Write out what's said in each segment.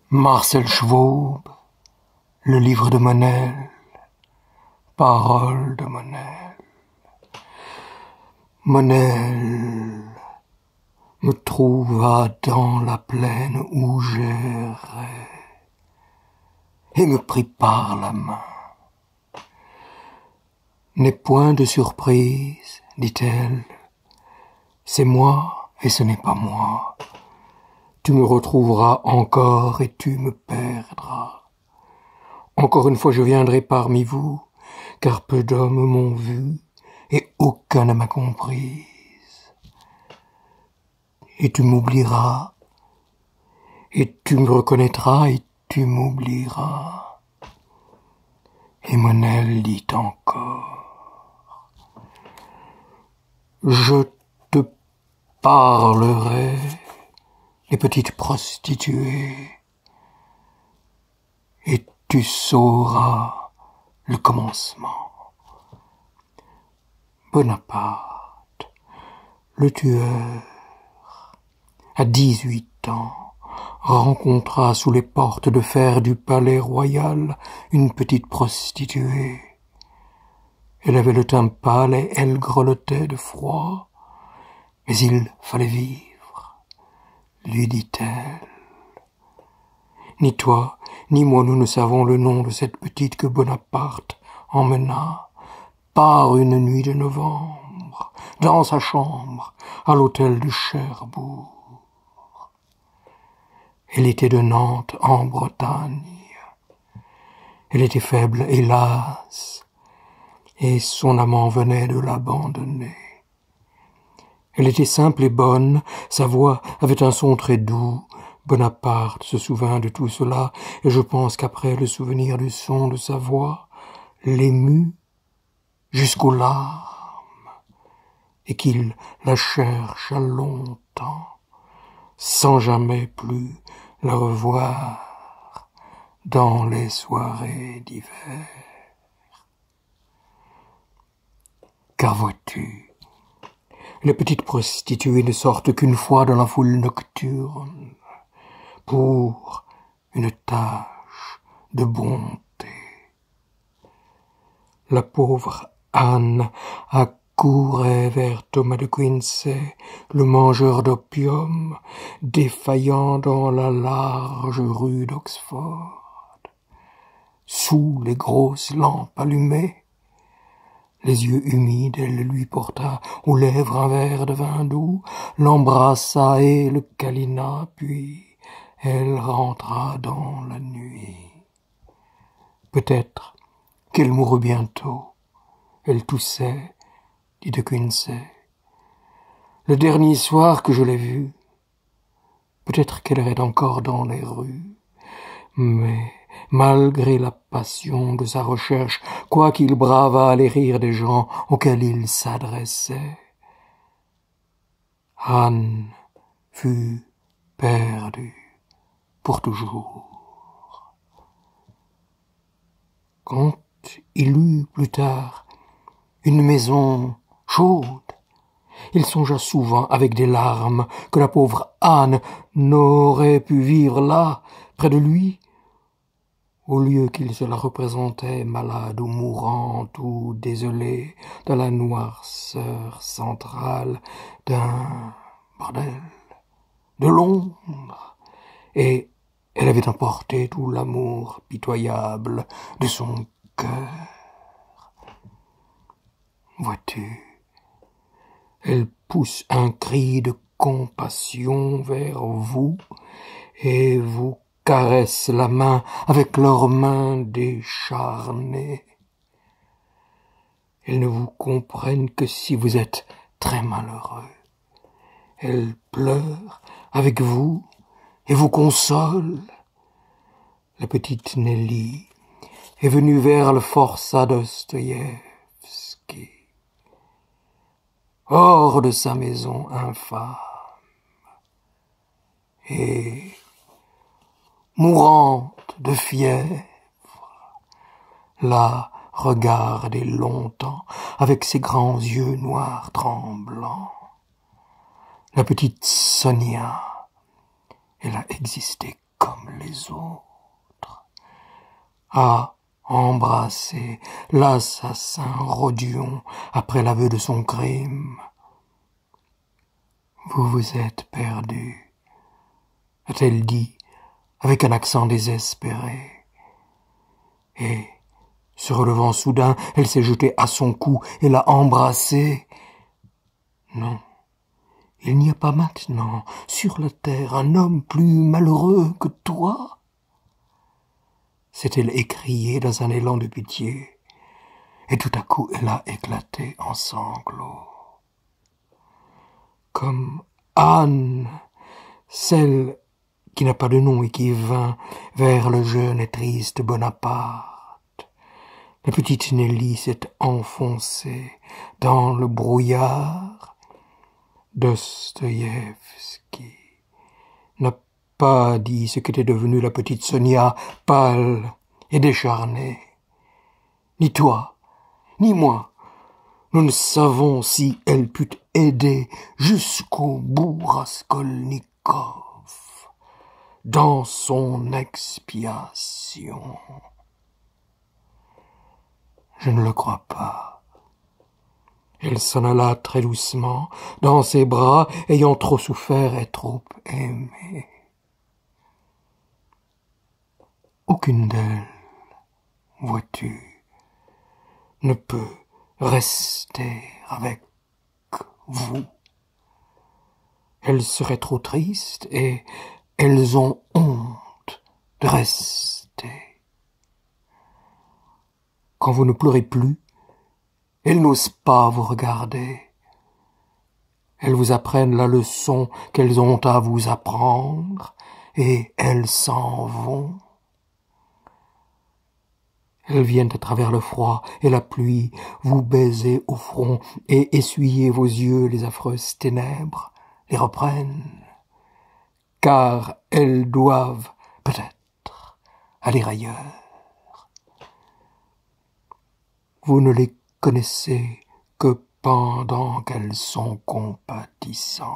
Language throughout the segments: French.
Marcel Schwob, le livre de Monel, paroles de Monel. Monel me trouva dans la plaine où j'errais et me prit par la main. N'aie point de surprise, dit-elle, c'est moi et ce n'est pas moi. Tu me retrouveras encore et tu me perdras. Encore une fois je viendrai parmi vous, car peu d'hommes m'ont vu et aucun ne m'a comprise. Et tu m'oublieras, et tu me reconnaîtras et tu m'oublieras. Et Monel dit encore, je te parlerai les petites prostituées, et tu sauras le commencement. Bonaparte, le tueur, à 18 ans, rencontra sous les portes de fer du palais royal une petite prostituée. Elle avait le teint pâle et elle grelottait de froid, mais il fallait vivre. Lui dit-elle. Ni toi, ni moi nous ne savons le nom de cette petite que Bonaparte emmena par une nuit de novembre dans sa chambre à l'hôtel de Cherbourg. Elle était de Nantes en Bretagne. Elle était faible, hélas, et son amant venait de l'abandonner. Elle était simple et bonne, sa voix avait un son très doux. Bonaparte se souvint de tout cela, et je pense qu'après le souvenir du son de sa voix, l'émut jusqu'aux larmes, et qu'il la chercha longtemps, sans jamais plus la revoir dans les soirées d'hiver. Car vois-tu, les petites prostituées ne sortent qu'une fois dans la foule nocturne pour une tâche de bonté. La pauvre Anne accourait vers Thomas de Quincey, le mangeur d'opium, défaillant dans la large rue d'Oxford. Sous les grosses lampes allumées, les yeux humides, elle lui porta aux lèvres un verre de vin doux, l'embrassa et le câlina, puis elle rentra dans la nuit. Peut-être qu'elle mourut bientôt. Elle toussait, dit de Quincey. Le dernier soir que je l'ai vue, peut-être qu'elle errait encore dans les rues, mais malgré la passion de sa recherche, quoiqu'il bravât les rires des gens auxquels il s'adressait, Anne fut perdue pour toujours. Quand il eut plus tard une maison chaude, il songea souvent avec des larmes que la pauvre Anne n'aurait pu vivre là, près de lui, au lieu qu'il se la représentait malade ou mourante ou désolée dans la noirceur centrale d'un bordel de Londres, et elle avait emporté tout l'amour pitoyable de son cœur. Vois-tu, elle pousse un cri de compassion vers vous et vous caresse la main avec leurs mains décharnées. Elles ne vous comprennent que si vous êtes très malheureux. Elles pleurent avec vous et vous consolent. La petite Nelly est venue vers le forçat Dostoïevski, hors de sa maison infâme, et mourante de fièvre, la regarder longtemps avec ses grands yeux noirs tremblants. La petite Sonia, elle a existé comme les autres, à embrasser l'assassin Rodion après l'aveu de son crime. Vous vous êtes perdu, a-t-elle dit avec un accent désespéré. Et, se relevant soudain, elle s'est jetée à son cou et l'a embrassé. Non, il n'y a pas maintenant sur la terre un homme plus malheureux que toi, s'est-elle écriée dans un élan de pitié, et tout à coup elle a éclaté en sanglots. Comme Anne, celle qui n'a pas de nom et qui vint vers le jeune et triste Bonaparte. La petite Nelly s'est enfoncée dans le brouillard. Dostoïevski n'a pas dit ce qu'était devenue la petite Sonia, pâle et décharnée. Ni toi, ni moi, nous ne savons si elle put aider jusqu'au bout Raskolnikov dans son expiation. Je ne le crois pas. Elle s'en alla très doucement, dans ses bras, ayant trop souffert et trop aimé. Aucune d'elles, vois-tu, ne peut rester avec vous. Elles seraient trop tristes et elles ont honte de rester. Quand vous ne pleurez plus, elles n'osent pas vous regarder. Elles vous apprennent la leçon qu'elles ont à vous apprendre, et elles s'en vont. Elles viennent à travers le froid et la pluie vous baiser au front et essuyer vos yeux les affreuses ténèbres, les reprennent, car elles doivent peut-être aller ailleurs. Vous ne les connaissez que pendant qu'elles sont compatissantes.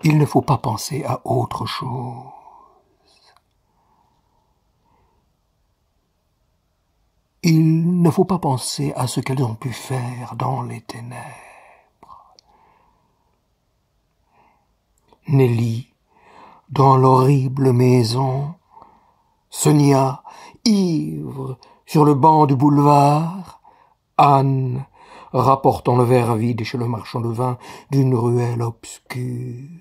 Il ne faut pas penser à autre chose. Il ne faut pas penser à ce qu'elles ont pu faire dans les ténèbres. Nelly, dans l'horrible maison, Sonia, ivre, sur le banc du boulevard, Anne, rapportant le verre vide chez le marchand de vin d'une ruelle obscure,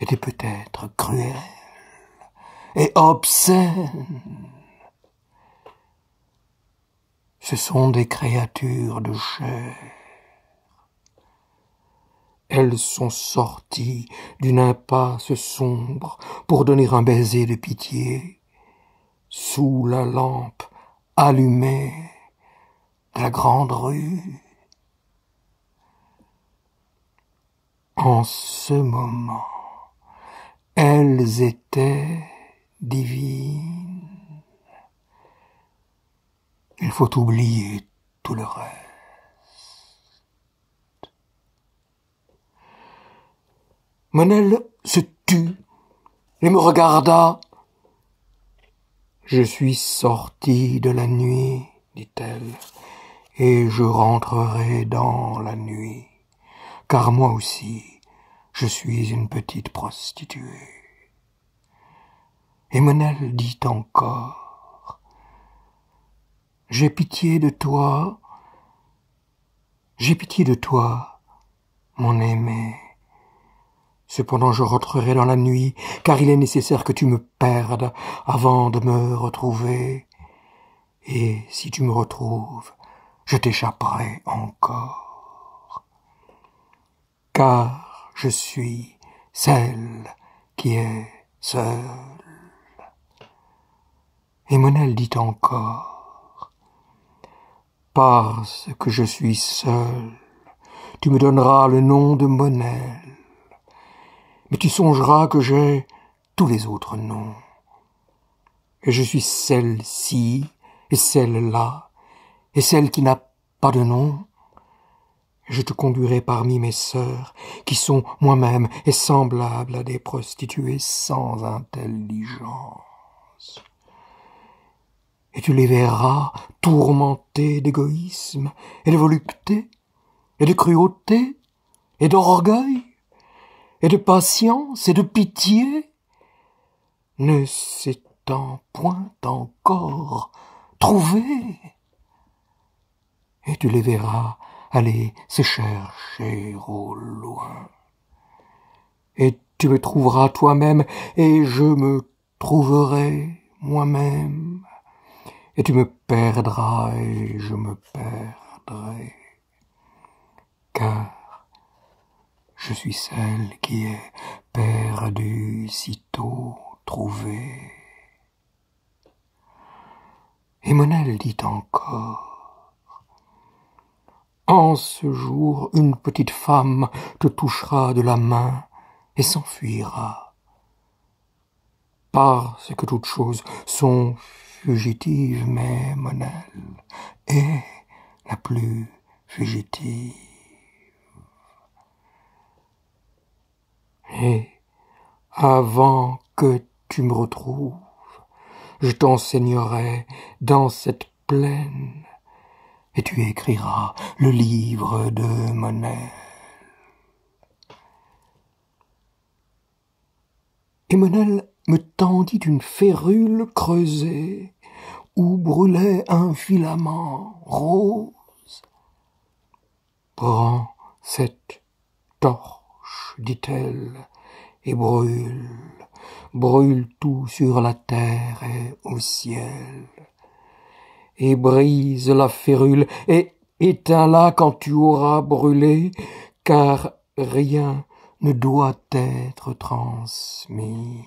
était peut-être cruelle et obscène. Ce sont des créatures de chair. Elles sont sorties d'une impasse sombre pour donner un baiser de pitié sous la lampe allumée de la grande rue. En ce moment, elles étaient divines. Il faut oublier tout le reste. Monel se tut et me regarda. « Je suis sortie de la nuit, dit-elle, et je rentrerai dans la nuit, car moi aussi, je suis une petite prostituée. » Et Monel dit encore, « J'ai pitié de toi, mon aimé. Cependant je rentrerai dans la nuit, car il est nécessaire que tu me perdes avant de me retrouver. Et si tu me retrouves, je t'échapperai encore. Car je suis celle qui est seule. » Et Monel dit encore, « Parce que je suis seule, tu me donneras le nom de Monel. Mais tu songeras que j'ai tous les autres noms. Et je suis celle-ci, et celle-là, et celle qui n'a pas de nom. Je te conduirai parmi mes sœurs, qui sont moi-même et semblables à des prostituées sans intelligence. Et tu les verras tourmentées d'égoïsme et de volupté, et de cruauté, et d'orgueil, et de patience, et de pitié, ne s'étant point encore trouvées. Et tu les verras aller se chercher au loin. Et tu me trouveras toi-même, et je me trouverai moi-même. Et tu me perdras, et je me perdrai. Car je suis celle qui est perdue, sitôt trouvée. Et Monel dit encore: en ce jour, une petite femme te touchera de la main et s'enfuira. Parce que toutes choses sont fugitives, mais Monel est la plus fugitive. Et avant que tu me retrouves, je t'enseignerai dans cette plaine, et tu écriras le livre de Monel. Et Monel me tendit une férule creusée où brûlait un filament rose. Prends cette torche, dit-elle, et brûle tout sur la terre et au ciel. Et brise la férule et éteins-la quand tu auras brûlé, car rien ne doit être transmis.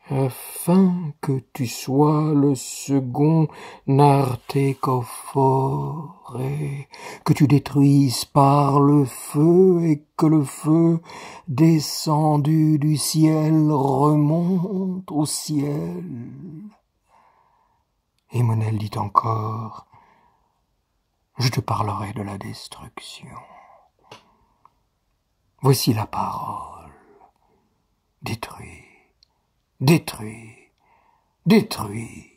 Afin que tu sois le second Nartécophore, et que tu détruises par le feu, et que le feu descendu du ciel remonte au ciel. Et Monel dit encore: je te parlerai de la destruction. Voici la parole. Détruis, détruis, détruis.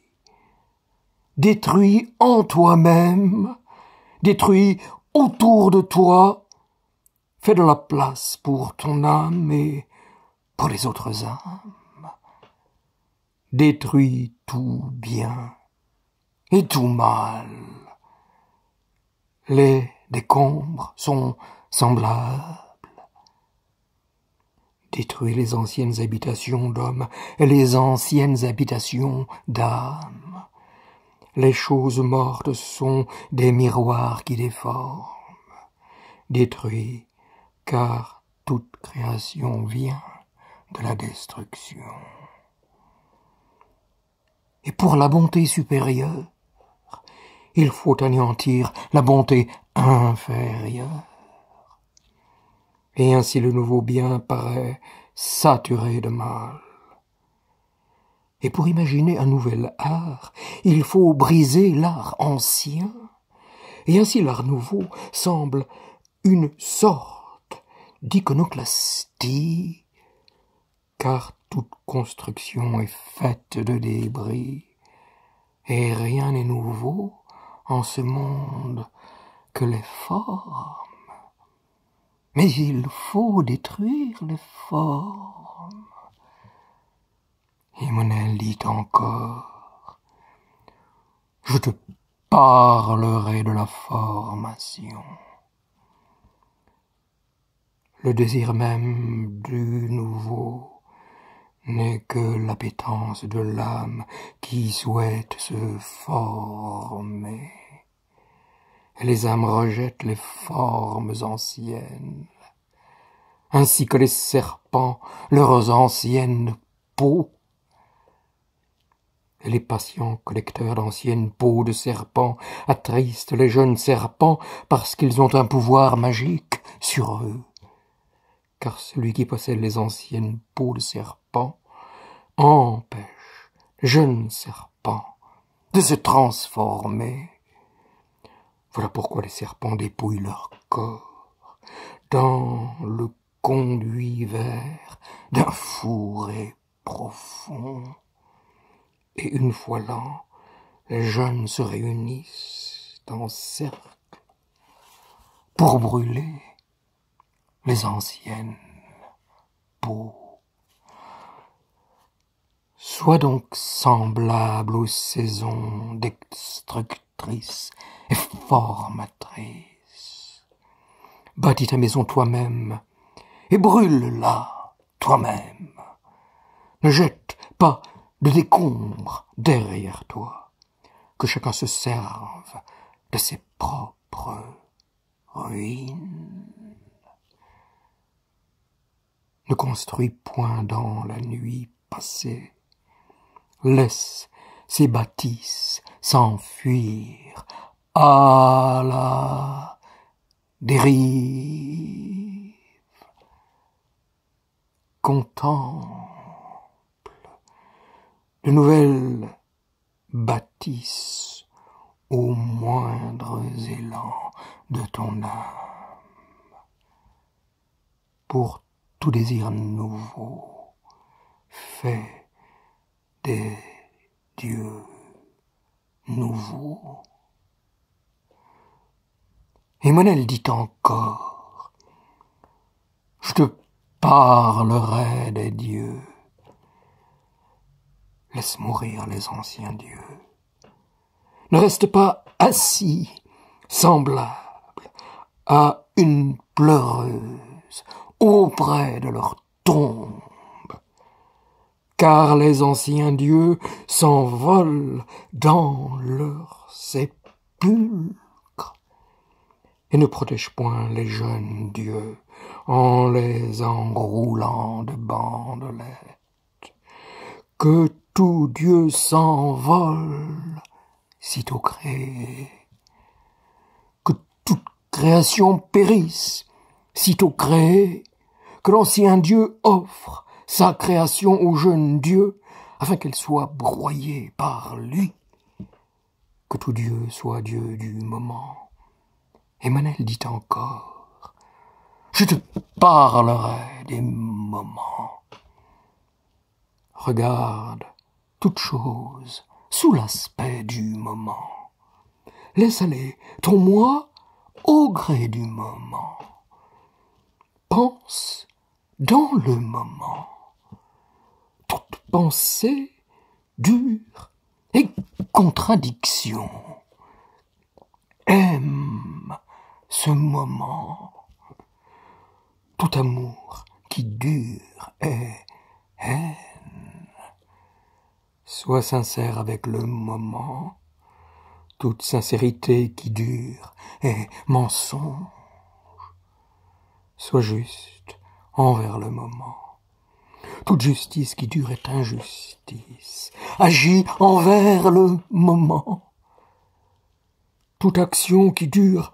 Détruis en toi-même, détruis autour de toi. Fais de la place pour ton âme et pour les autres âmes. Détruis tout bien et tout mal. Les décombres sont semblables. Détruis les anciennes habitations d'hommes et les anciennes habitations d'âmes. Les choses mortes sont des miroirs qui déforment. Détruis, car toute création vient de la destruction. Et pour la bonté supérieure, il faut anéantir la bonté inférieure. Et ainsi le nouveau bien paraît saturé de mal. Et pour imaginer un nouvel art, il faut briser l'art ancien. Et ainsi l'art nouveau semble une sorte d'iconoclastie, car toute construction est faite de débris, et rien n'est nouveau en ce monde que les formes. Mais il faut détruire les formes. Et Monel dit encore: je te parlerai de la formation. Le désir même du nouveau n'est que l'appétence de l'âme qui souhaite se former. Et les âmes rejettent les formes anciennes, ainsi que les serpents leurs anciennes peaux. Et les patients collecteurs d'anciennes peaux de serpents attristent les jeunes serpents parce qu'ils ont un pouvoir magique sur eux. Car celui qui possède les anciennes peaux de serpent empêche les jeunes serpents de se transformer. Voilà pourquoi les serpents dépouillent leur corps dans le conduit vert d'un fourré profond. Et une fois l'an, les jeunes se réunissent en cercle pour brûler les anciennes peaux. Sois donc semblable aux saisons destructrices et formatrices. Bâtis ta maison toi-même et brûle-la toi-même. Ne jette pas de décombres derrière toi, que chacun se serve de ses propres ruines. Ne construis point dans la nuit passée, laisse ces bâtisses s'enfuir à la dérive. Contemple de nouvelles bâtisses aux moindres élans de ton âme. Pour tout désir nouveau, fais des dieux nouveaux. Emmanuel dit encore, je te parlerai des dieux. Laisse mourir les anciens dieux. Ne reste pas assis, semblable à une pleureuse auprès de leur tombe, car les anciens dieux s'envolent dans leur sépulcre et ne protègent point les jeunes dieux en les enroulant de bandelettes. Que tout Dieu s'envole, sitôt créé, que toute création périsse, sitôt créée, que l'ancien Dieu offre sa création au jeune Dieu, afin qu'elle soit broyée par lui, que tout Dieu soit Dieu du moment. Emmanuel dit encore, je te parlerai des moments. Regarde toute chose sous l'aspect du moment. Laisse aller ton moi au gré du moment. Pense dans le moment. Toute pensée dure et contradiction. Aime ce moment. Tout amour qui dure est haine. Sois sincère avec le moment. Toute sincérité qui dure est mensonge. Sois juste envers le moment. Toute justice qui dure est injustice. Agis envers le moment. Toute action qui dure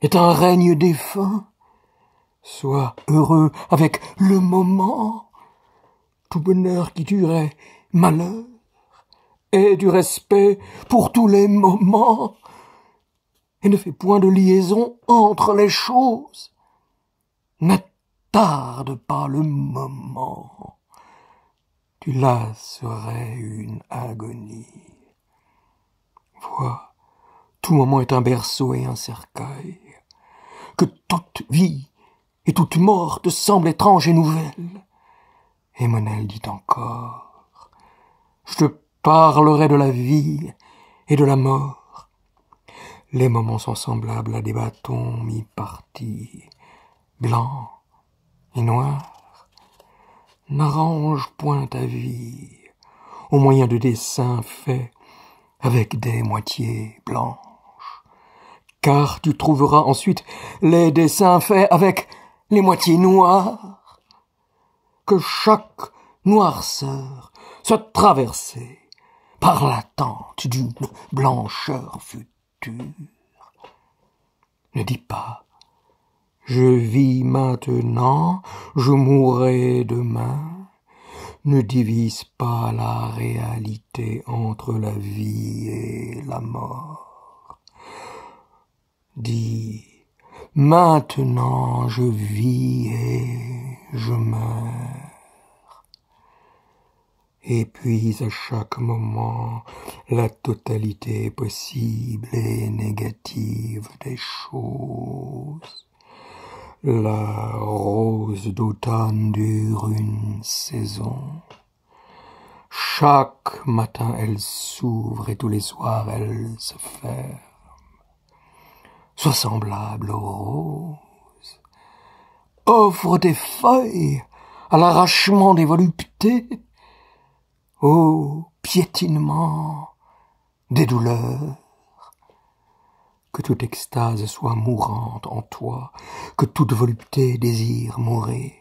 est un règne défunt. Sois heureux avec le moment. Tout bonheur qui dure est malheur. Aie du respect pour tous les moments. Et ne fais point de liaison entre les choses. N'attarde pas le moment. Tu là serais une agonie. Vois, tout moment est un berceau et un cercueil. Que toute vie et toute mort te semblent étranges et nouvelles. Emmanuel dit encore, je te parlerai de la vie et de la mort. Les moments sont semblables à des bâtons mi-partis, blancs et noirs. N'arrange point ta vie au moyen de dessins faits avec des moitiés blanches, car tu trouveras ensuite les dessins faits avec les moitiés noires. Que chaque noirceur soit traversée par l'attente d'une blancheur future. Ne dis pas, je vis maintenant, je mourrai demain. Ne divise pas la réalité entre la vie et la mort. Dis, maintenant je vis et je meurs. Et puis à chaque moment, la totalité possible et négative des choses. La rose d'automne dure une saison. Chaque matin elle s'ouvre et tous les soirs elle se ferme. Sois semblable aux roses. Offre tes feuilles à l'arrachement des voluptés, au piétinement des douleurs. Que toute extase soit mourante en toi, que toute volupté désire mourir,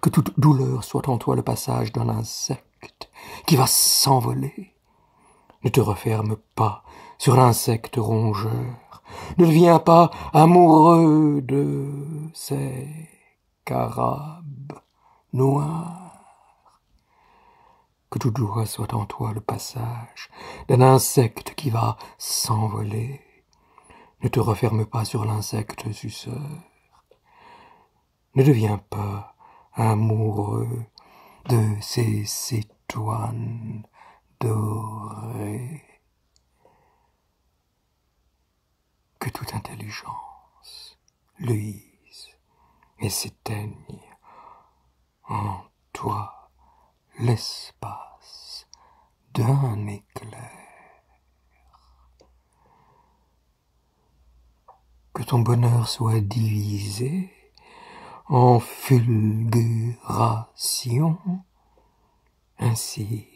que toute douleur soit en toi le passage d'un insecte qui va s'envoler. Ne te referme pas sur l'insecte rongeur, ne deviens pas amoureux de ces carabes noirs. Que toute joie soit en toi le passage d'un insecte qui va s'envoler. Ne te referme pas sur l'insecte suceur. Ne deviens pas amoureux de ces cétoines dorées. Que toute intelligence luise et s'éteigne en toi l'espace d'un éclair. Que ton bonheur soit divisé en fulgurations. Ainsi,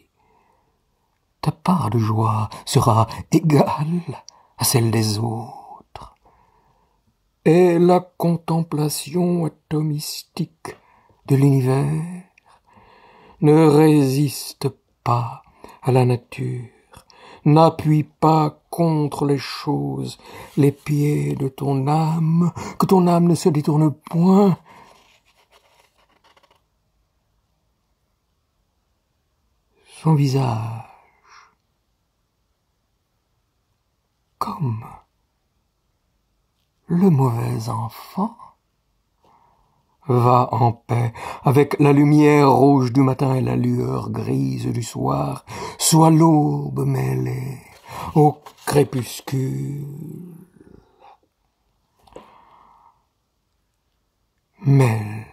ta part de joie sera égale à celle des autres. Et la contemplation atomistique de l'univers ne résiste pas à la nature. N'appuie pas contre les choses les pieds de ton âme, que ton âme ne se détourne point. Son visage, comme le mauvais enfant, va en paix avec la lumière rouge du matin et la lueur grise du soir, soit l'aube mêlée au crépuscule. Mêle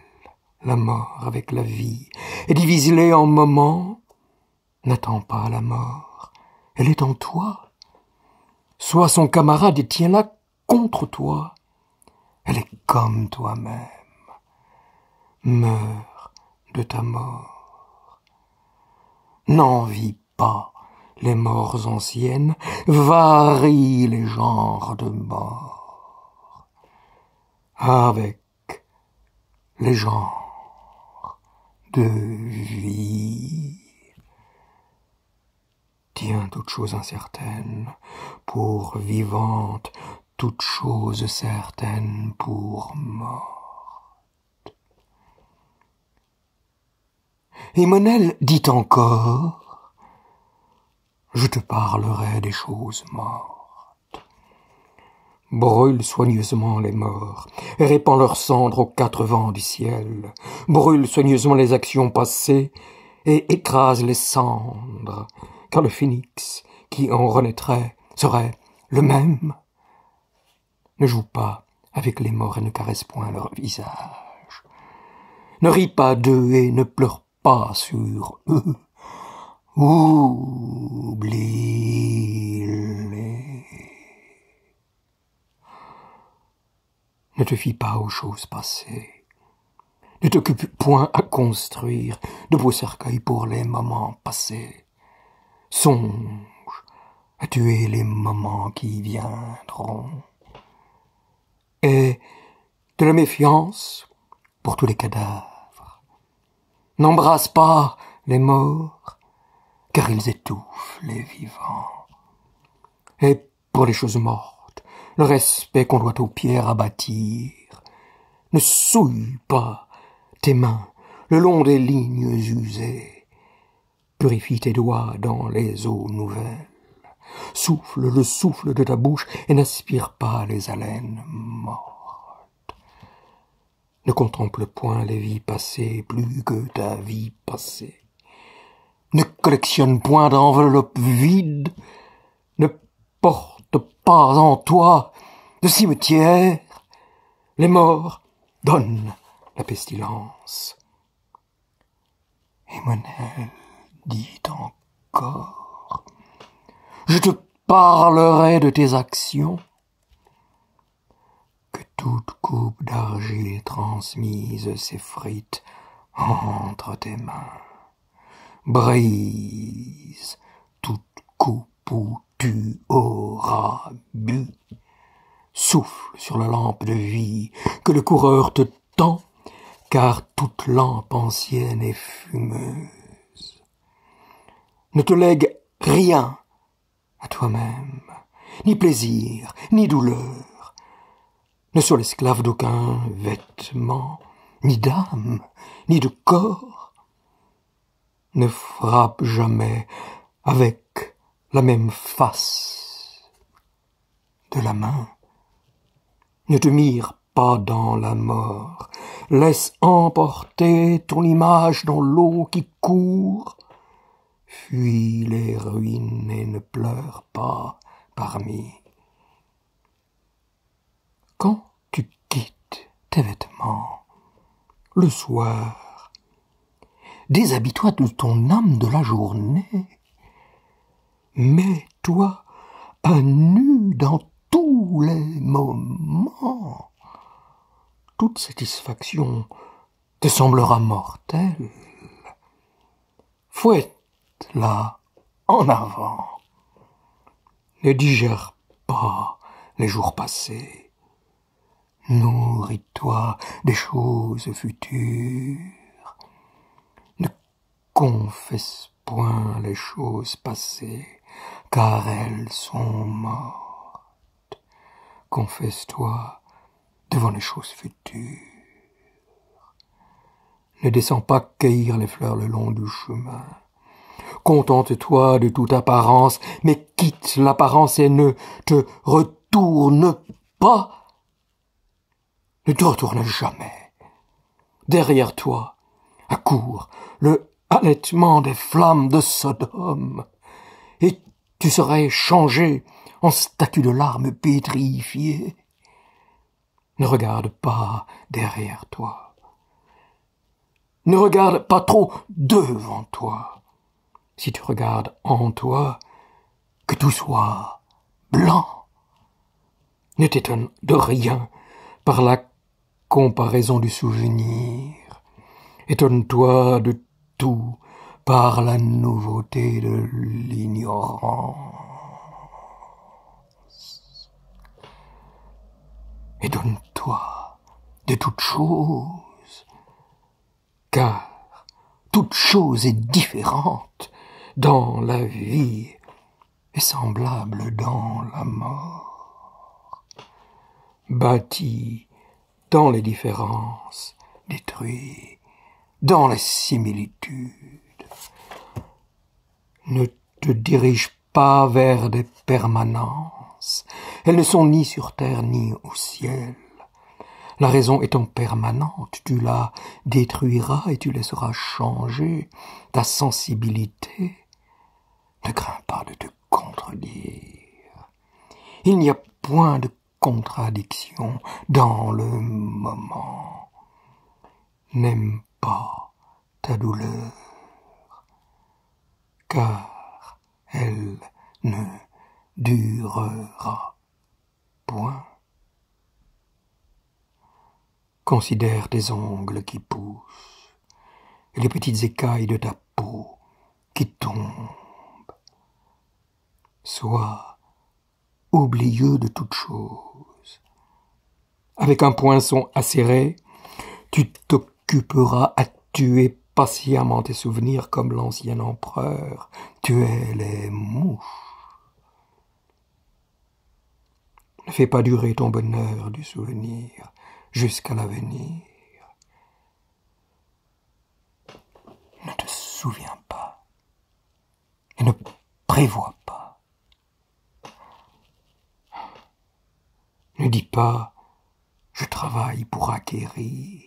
la mort avec la vie et divise-les en moments. N'attends pas la mort, elle est en toi. Sois son camarade et tiens-la contre toi. Elle est comme toi-même. Meurs de ta mort. N'envie pas les morts anciennes, varie les genres de mort avec les genres de vie. Tiens toute chose incertaine pour vivante, toute chose certaine pour morte. Et Monel dit encore, je te parlerai des choses mortes. Brûle soigneusement les morts, et répands leurs cendres aux quatre vents du ciel. Brûle soigneusement les actions passées, et écrase les cendres, car le phénix qui en renaîtrait serait le même. Ne joue pas avec les morts et ne caresse point leur visage. Ne ris pas d'eux et ne pleure pas sur eux. Oublie-les. Ne te fie pas aux choses passées. Ne t'occupe point à construire de beaux cercueils pour les moments passés. Songe à tuer les moments qui viendront. Et de la méfiance pour tous les cadavres. N'embrasse pas les morts, car ils étouffent les vivants. Et pour les choses mortes, le respect qu'on doit aux pierres à bâtir. Ne souille pas tes mains le long des lignes usées. Purifie tes doigts dans les eaux nouvelles. Souffle le souffle de ta bouche et n'aspire pas les haleines mortes. Ne contemple point les vies passées plus que ta vie passée. Ne collectionne point d'enveloppes vides. Ne porte pas en toi de cimetière. Les morts donnent la pestilence. Et Monel dit encore: je te parlerai de tes actions. Que toute coupe d'argile transmise s'effrite entre tes mains. Brise toute coupe où tu auras bu. Souffle sur la lampe de vie que le coureur te tend, car toute lampe ancienne est fumeuse. Ne te lègue rien à toi-même, ni plaisir, ni douleur. Ne sois l'esclave d'aucun vêtement, ni d'âme, ni de corps. Ne frappe jamais avec la même face de la main. Ne te mire pas dans la mort. Laisse emporter ton image dans l'eau qui court. Fuis les ruines et ne pleure pas parmi. Quand tu quittes tes vêtements, le soir, déshabille-toi de ton âme de la journée. Mets-toi à nu dans tous les moments. Toute satisfaction te semblera mortelle. Fouette-la en avant. Ne digère pas les jours passés. Nourris-toi des choses futures. Ne confesse point les choses passées, car elles sont mortes. Confesse-toi devant les choses futures. Ne descends pas cueillir les fleurs le long du chemin. Contente-toi de toute apparence, mais quitte l'apparence et ne te retourne pas. Ne te retourne jamais. Derrière toi accourt le halètement des flammes de Sodome, et tu serais changé en statue de larmes pétrifiées. Ne regarde pas derrière toi. Ne regarde pas trop devant toi. Si tu regardes en toi, que tout soit blanc. Ne t'étonne de rien par la comparaison du souvenir. Étonne-toi de tout par la nouveauté de l'ignorance. Étonne-toi de toute chose, car toute chose est différente dans la vie et semblable dans la mort. Bâti dans les différences, détruit dans les similitudes. Ne te dirige pas vers des permanences. Elles ne sont ni sur terre ni au ciel. La raison étant permanente, tu la détruiras et tu laisseras changer ta sensibilité. Ne crains pas de te contredire. Il n'y a point de contradiction dans le moment. N'aime pas ta douleur, car elle ne durera point. Considère tes ongles qui poussent et les petites écailles de ta peau qui tombent. Sois oublieux de toute chose. Avec un poinçon acéré, tu t'occuperas à tuer patiemment tes souvenirs comme l'ancien empereur tuait les mouches. Ne fais pas durer ton bonheur du souvenir jusqu'à l'avenir. Ne te souviens pas et ne prévois pas. dis pas « je travaille pour acquérir ».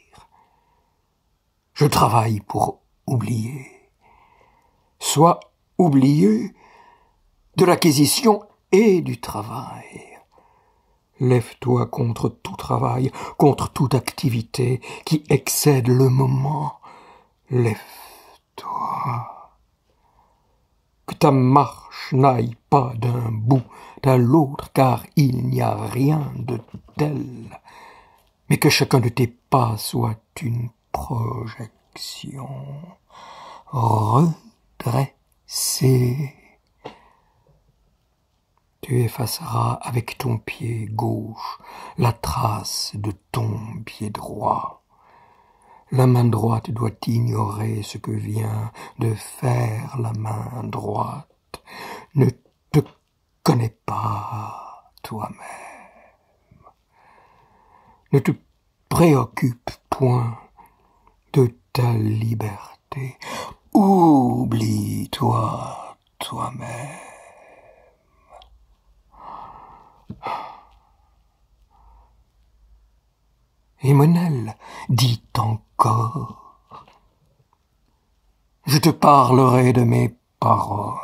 Je travaille pour oublier. Sois oublieux de l'acquisition et du travail. Lève-toi contre tout travail, contre toute activité qui excède le moment. Lève-toi. Que ta marche n'aille pas d'un bout à l'autre, car il n'y a rien de tel, mais que chacun de tes pas soit une projection redressée. Tu effaceras avec ton pied gauche la trace de ton pied droit. La main droite doit ignorer ce que vient de faire la main droite. Ne te connais pas toi-même. Ne te préoccupe point de ta liberté. Oublie-toi toi-même. Et Monel dit encore, je te parlerai de mes paroles.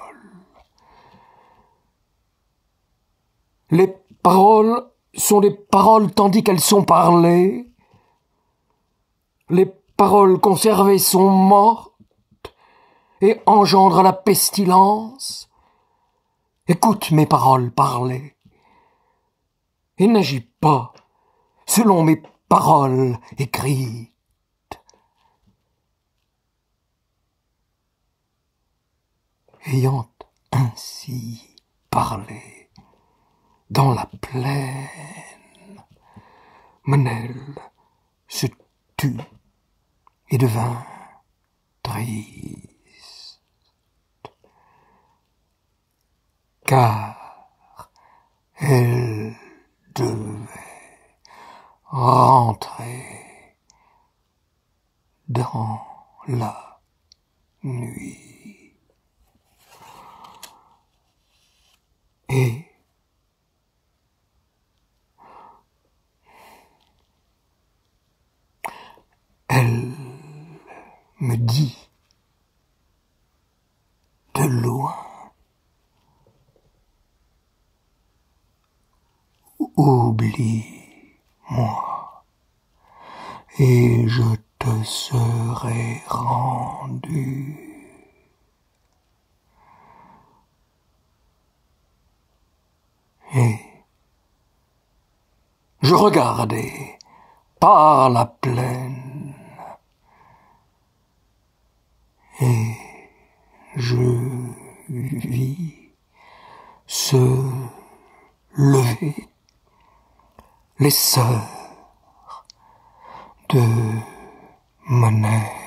Les paroles sont des paroles tandis qu'elles sont parlées. Les paroles conservées sont mortes et engendrent la pestilence. Écoute mes paroles parlées et n'agis pas selon mes paroles écrites. Ayant ainsi parlé dans la plaine, Monel se tut et devint triste, car elle devait rentrer dans la nuit. Et elle me dit de loin, oublie-moi et je te serai rendu. Et je regardai par la plaine et je vis se lever les sœurs de Monel.